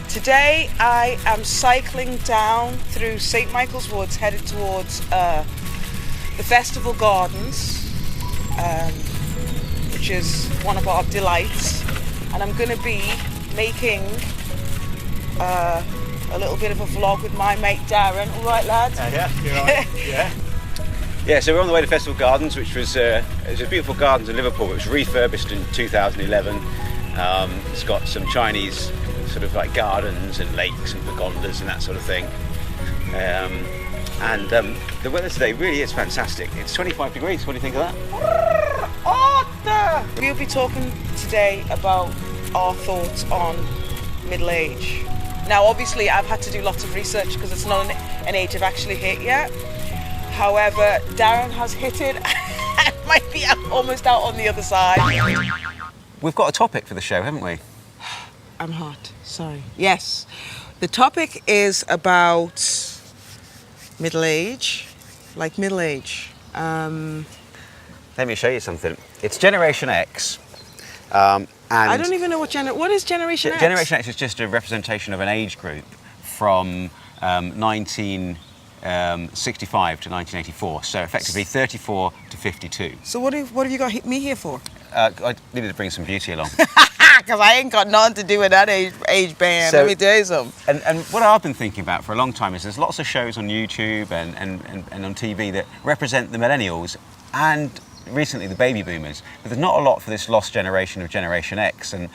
Today I am cycling down through St Michael's Woods, headed towards the Festival Gardens, which is one of our delights, and I'm going to be making a little bit of a vlog with my mate Darren. All right, lads? Yeah, you're right. Yeah, so we're on the way to Festival Gardens, which was it's a beautiful gardens in Liverpool. It was refurbished in 2011. It's got some Chinese sort of like gardens and lakes and pergondas and that sort of thing. The weather today really is fantastic. It's 25 degrees. What do you think of that? We'll be talking today about our thoughts on middle age. Now, obviously, I've had to do lots of research because it's not an age I've actually hit yet. However, Darren has hit it and might be almost out on the other side. We've got a topic for the show, haven't we? I'm hot, sorry. Yes, the topic is about middle age, like middle age. Let me show you something. It's Generation X. And I don't even know what is Generation X? Generation X is just a representation of an age group from 1965 to 1984, so effectively 34 to 52. So what have you got me here for? I needed to bring some beauty along. Because I ain't got nothing to do with that age band, So, let me tell you something. And what I've been thinking about for a long time is there's lots of shows on YouTube and on TV that represent the millennials and recently the baby boomers, but there's not a lot for this lost generation of Generation X. And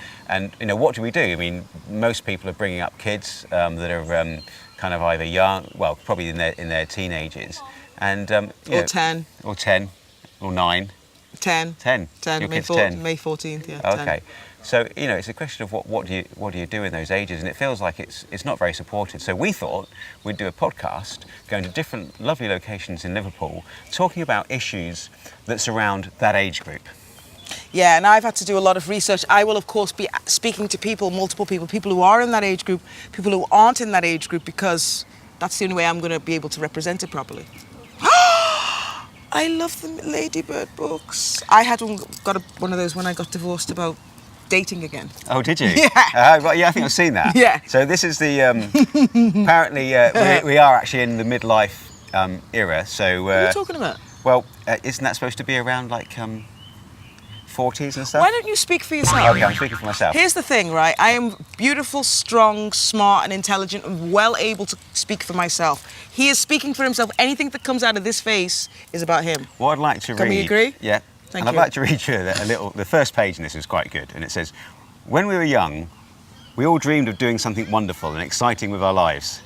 you know, what do we do? I mean, most people are bringing up kids that are kind of either young, well, probably in their teenagers, and or 10, or 10, or 9. 10. Your kid's 10. May 14th, yeah. Okay. 10. So, you know, it's a question of what do you do in those ages, and it feels like it's not very supported. So we thought we'd do a podcast going to different lovely locations in Liverpool, talking about issues that surround that age group. Yeah, and I've had to do a lot of research. I will, of course, be speaking to multiple people who are in that age group, people who aren't in that age group, because that's the only way I'm going to be able to represent it properly. I love the Ladybird books. I had one of those when I got divorced about dating again. Oh, did you? Yeah. Right, yeah, I think I've seen that. Yeah. So this is the, apparently we are actually in the midlife era. So, what are you talking about? Well, isn't that supposed to be around like 40s and stuff? Why don't you speak for yourself? Okay, I'm speaking for myself. Here's the thing, right? I am beautiful, strong, smart and intelligent and well able to speak for myself. He is speaking for himself. Anything that comes out of this face is about him. What I'd like to read... Can we agree? Yeah. Thank and you. I'd like to read you the first page in this is quite good, and it says, "When we were young, we all dreamed of doing something wonderful and exciting with our lives.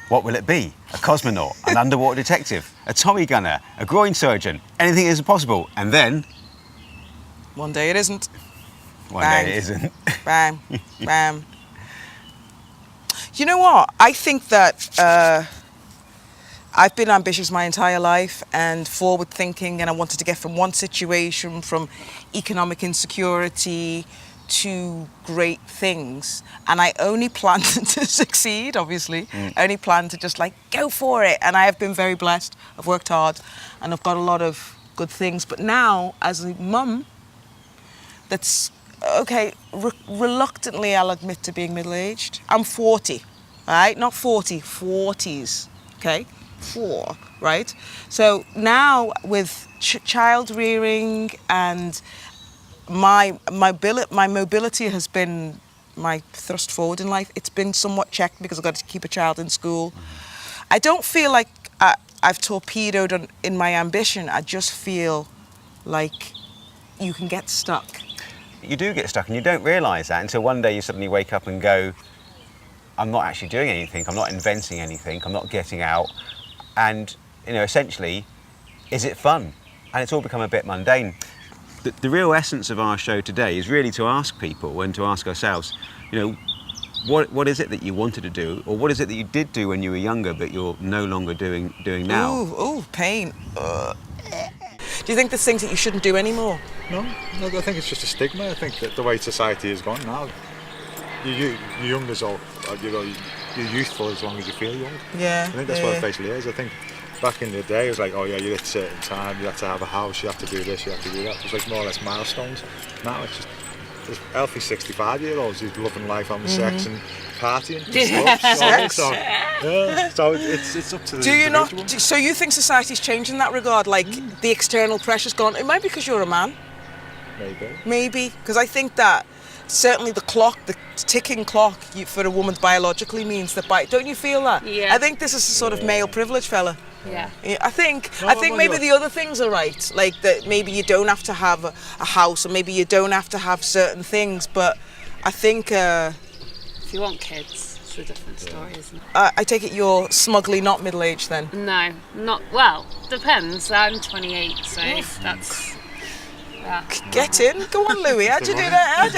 What will it be? A cosmonaut, an underwater detective, a Tommy gunner, a groin surgeon, anything is possible. And then... One day it isn't. One Bang. day it isn't. Bam, bam. You know what? I think that I've been ambitious my entire life and forward thinking, and I wanted to get from one situation, from economic insecurity to great things. And I only planned to succeed, obviously. I only planned to just like go for it. And I have been very blessed. I've worked hard and I've got a lot of good things. But now, as a mum, that's okay, reluctantly I'll admit to being middle-aged. I'm 40, right? Not 40, 40s, okay? 4, right? So now with child rearing and my mobility has been my thrust forward in life. It's been somewhat checked because I've got to keep a child in school. I don't feel like I've torpedoed in my ambition. I just feel like you can get stuck. You do get stuck and you don't realise that until one day you suddenly wake up and go, I'm not actually doing anything, I'm not inventing anything, I'm not getting out. And, you know, essentially, is it fun? And it's all become a bit mundane. The real essence of our show today is really to ask people and to ask ourselves, you know, what is it that you wanted to do, or what is it that you did do when you were younger but you're no longer doing now? Ooh, pain. Do you think there's things that you shouldn't do anymore? No, I think it's just a stigma. I think that the way society has gone now, you're young as all, you're youthful as long as you feel young. Yeah. I think that's what it basically is. I think back in the day it was like, oh yeah, you're at a certain time, you have to have a house, you have to do this, you have to do that. It was like more or less milestones. Now it's just there's healthy 65-year-olds who's loving life, having sex and partying and stuff. So it's up to the Do you not? individual. So you think society's changed in that regard? Like the external pressure's gone. It might be because you're a man. Maybe because I think that certainly the clock, the ticking clock for a woman biologically means that. Don't you feel that? Yeah. I think this is a sort of male privilege, fella. Yeah. I think well, maybe you're- the other things are right, like that maybe you don't have to have a house, or maybe you don't have to have certain things, but I think If you want kids, it's a different story, isn't it? I take it you're smugly not middle-aged then. No, not, well, depends. I'm 28, so that's... Yeah. Get in, go on, Louis. How'd you do that?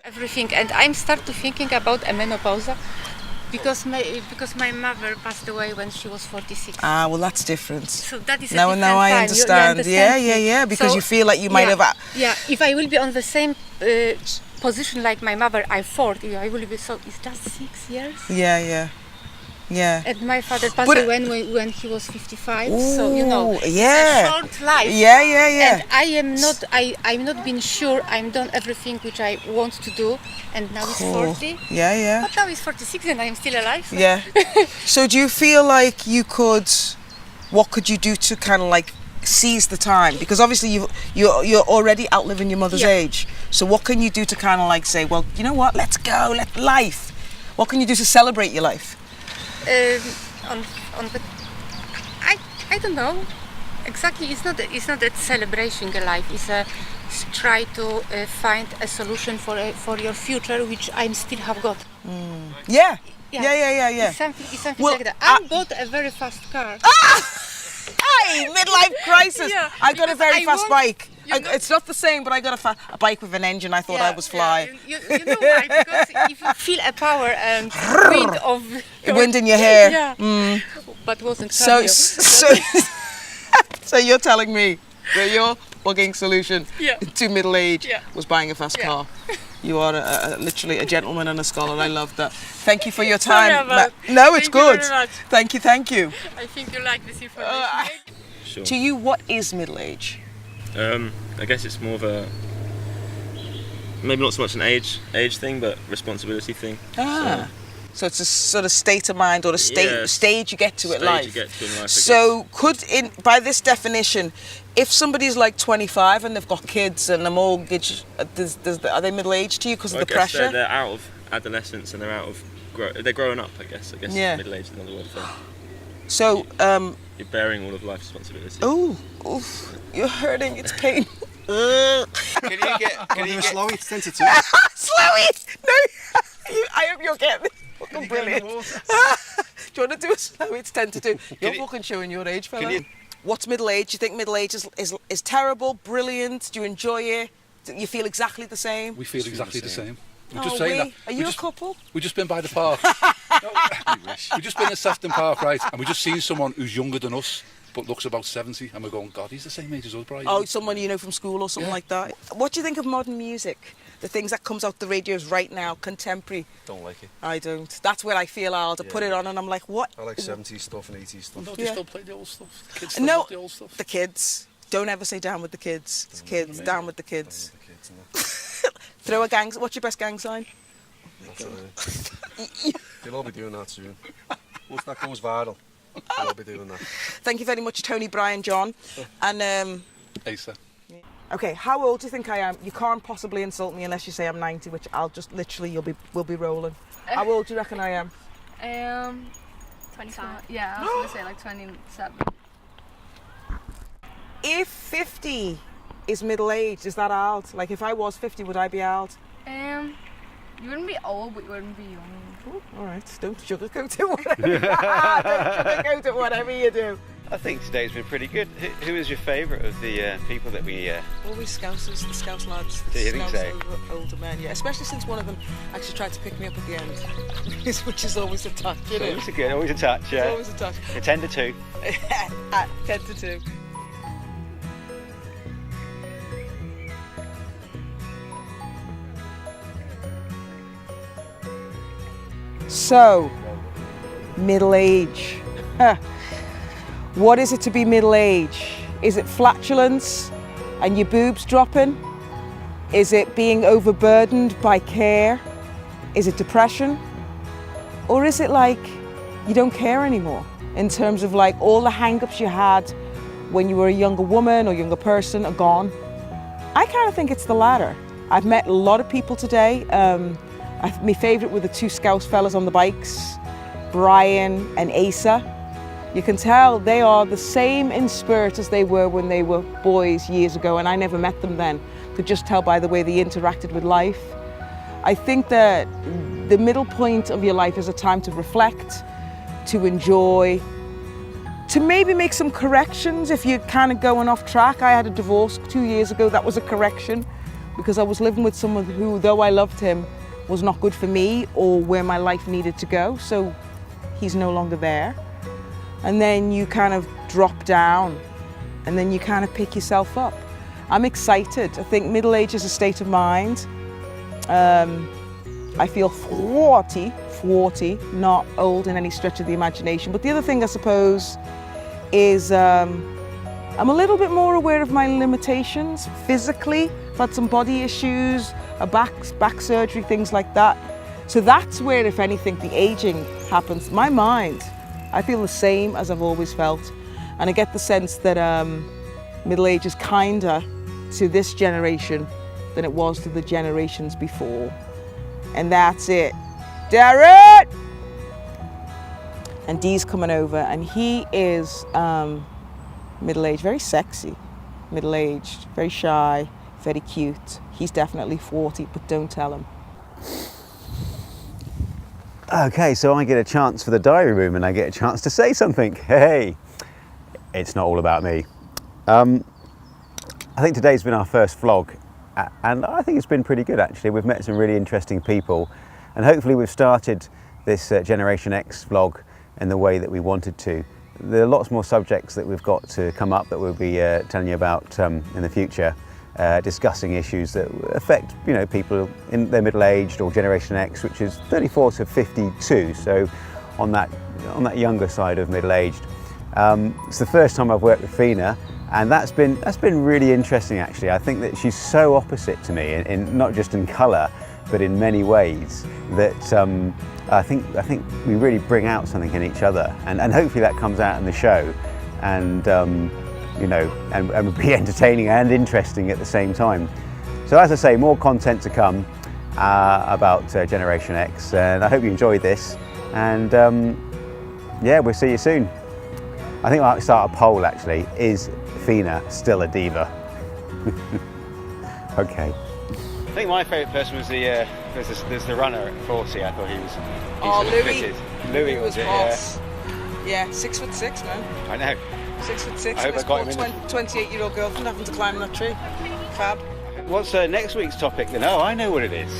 Everything, and I'm start to thinking about a menopause because my mother passed away when she was 46. Well, that's different. So that is a Now different I time. understand. You Yeah, understand me? because So, you feel like you might have. Yeah, if I will be on the same position like my mother, I'm 40. I will be so. It's just 6 years. Yeah. And my father passed But- away when he was 55. So you know, Ooh, yeah. it's a short life. Yeah. And I'm not been sure I'm done everything which I want to do, and now it's 40. Yeah. But now it's 46 and I'm still alive. So. Yeah. So do you feel like you could? What could you do to kind of like seize the time? Because obviously you're already outliving your mother's Yeah. age. So what can you do to kind of like say, well, you know what? Let's go. Let life. What can you do to celebrate your life? On the, I don't know exactly. It's not a celebration of life. It's a try to find a solution for your future, which I still have got. Yeah. Yeah. Yeah. It's something Well, like that. I bought a very fast car. Hey, midlife crisis. Yeah, I got a because very I fast want- bike. you know- It's not the same, but I got a bike with an engine. I thought I was fly. You know why? Because if you feel a power and wind of Wind in your hair. yeah, but wasn't So, cardio. so you're telling me that your fucking solution Yeah. to middle age Yeah. was buying a fast Yeah. car. You are literally a gentleman and a scholar. I love that. Thank you for your Sorry time. about- No, it's Thank you good. very much. Thank you. I think you like this information. Sure. To you, what is middle age? I guess it's more of a maybe not so much an age thing, but responsibility thing. So it's a sort of state of mind or a stage you get to in Stage life. you get to in life, I So by this definition, if somebody's like 25 and they've got kids and a mortgage, are they middle aged to you because of I the guess pressure? they're out of adolescence and they're out of they're growing up. I guess Yeah. middle age is another word for it. So, You're bearing all of life's responsibility. oof, you're hurting. It's pain. Can you get Slowy, it's 10 to 2. Slowy! No, I hope you'll get this. Fucking brilliant. Do you want to do a slow? It's 10 to 2. You're fucking showing your age, fella. What's middle age? Do you think middle age is terrible, brilliant? Do you enjoy it? Do you feel exactly the same? We feel exactly the same. We're Oh, just saying that. Are you a couple? We've just been by the park. We've just been at Sefton Park, right? And we've just seen someone who's younger than us, but looks about 70. And we're going, God, he's the same age as us, Brian. Oh, someone you know from school or something Yeah. like that. What do you think of modern music? The things that comes out the radios right now, contemporary. Don't like it. I don't. That's where I feel old. I put it on and I'm like, what? I like 70s stuff and 80s stuff. No, they Yeah. still play the old stuff. The kids still No, love the old stuff. the kids. Don't ever say down with the kids. It's kids, down with the kids. The kids and Throw a gang. What's your best gang sign? they'll all be doing that soon. Once that goes viral, they'll all be doing that. Thank you very much, Tony, Brian, John. And Asa. okay, how old do you think I am? You can't possibly insult me unless you say I'm 90, which I'll just literally we'll be rolling. How old do you reckon I am? 25. Yeah, I was gonna say like 27. If 50 is middle aged, is that old? Like if I was 50, would I be old? You wouldn't be old, but you wouldn't be young. Ooh, all right, don't sugarcoat it. Whatever. Don't sugarcoat it, whatever you do. I think today's been pretty good. Who is your favourite of the people that we... Always Scousers, the Scouse lads. The Do you think Scouse so? older men, yeah. Especially since one of them actually tried to pick me up at the end, which is always a touch, you know. Always a touch, It's yeah. always a touch. 10 to 2. At 10 to 2. So, middle age. What is it to be middle age? Is it flatulence? and your boobs dropping? Is it being overburdened by care? Is it depression? Or is it like you don't care anymore in terms of like all the hang-ups you had when you were a younger woman or younger person are gone? I kind of think it's the latter. I've met a lot of people today. My favourite were the two Scouse fellas on the bikes, Brian and Asa. You can tell they are the same in spirit as they were when they were boys years ago, and I never met them then. Could just tell by the way they interacted with life. I think that the middle point of your life is a time to reflect, to enjoy, to maybe make some corrections if you're kind of going off track. I had a divorce 2 years ago. That was a correction because I was living with someone who, though I loved him, was not good for me or where my life needed to go. So he's no longer there. And then you kind of drop down and then you kind of pick yourself up. I'm excited. I think middle age is a state of mind. I feel 40, not old in any stretch of the imagination. But the other thing, I suppose, is I'm a little bit more aware of my limitations physically. I've had some body issues, a back surgery, things like that. So that's where, if anything, the aging happens. My mind, I feel the same as I've always felt. And I get the sense that middle age is kinder to this generation than it was to the generations before. And that's it. Darren! And Dee's coming over, and he is middle-aged, very sexy, middle-aged, very shy, very cute. He's definitely 40, but don't tell him. Okay, so I get a chance for the diary room and I get a chance to say something. Hey, it's not all about me. I think today's been our first vlog, and I think it's been pretty good actually. We've met some really interesting people, and hopefully we've started this Generation X vlog in the way that we wanted to. There are lots more subjects that we've got to come up that we'll be telling you about in the future, discussing issues that affect people in their middle-aged or Generation X, which is 34 to 52, so on that younger side of middle-aged. It's the first time I've worked with Fina, and that's been really interesting actually. I think that she's so opposite to me, in not just in colour, but in many ways, that I think we really bring out something in each other, and hopefully that comes out in the show, and and be entertaining and interesting at the same time. So as I say, more content to come about Generation X, and I hope you enjoyed this, and yeah, we'll see you soon. I think I might start a poll actually. Is Fina still a diva? Okay. I think my favourite person was there's the runner at 40. I thought he was Louis. Louis was it, boss. Yeah, 6'6", man. I know. 6'6". I hope I got him in 28-year-old girlfriend having to climb that tree. Fab. What's next week's topic then? Oh, I know what it is.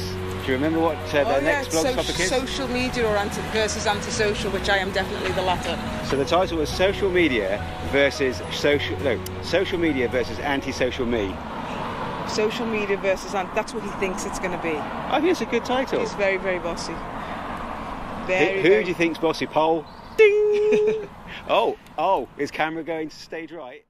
Do you remember what the next vlog topic is? Social media or versus antisocial, which I am definitely the latter. So the title was social media versus anti-social me. Social media versus that's what he thinks it's going to be. I think it's a good title. He's very, very bossy. Who do you think's bossy? Poll. Ding! Oh, is camera going to stage right?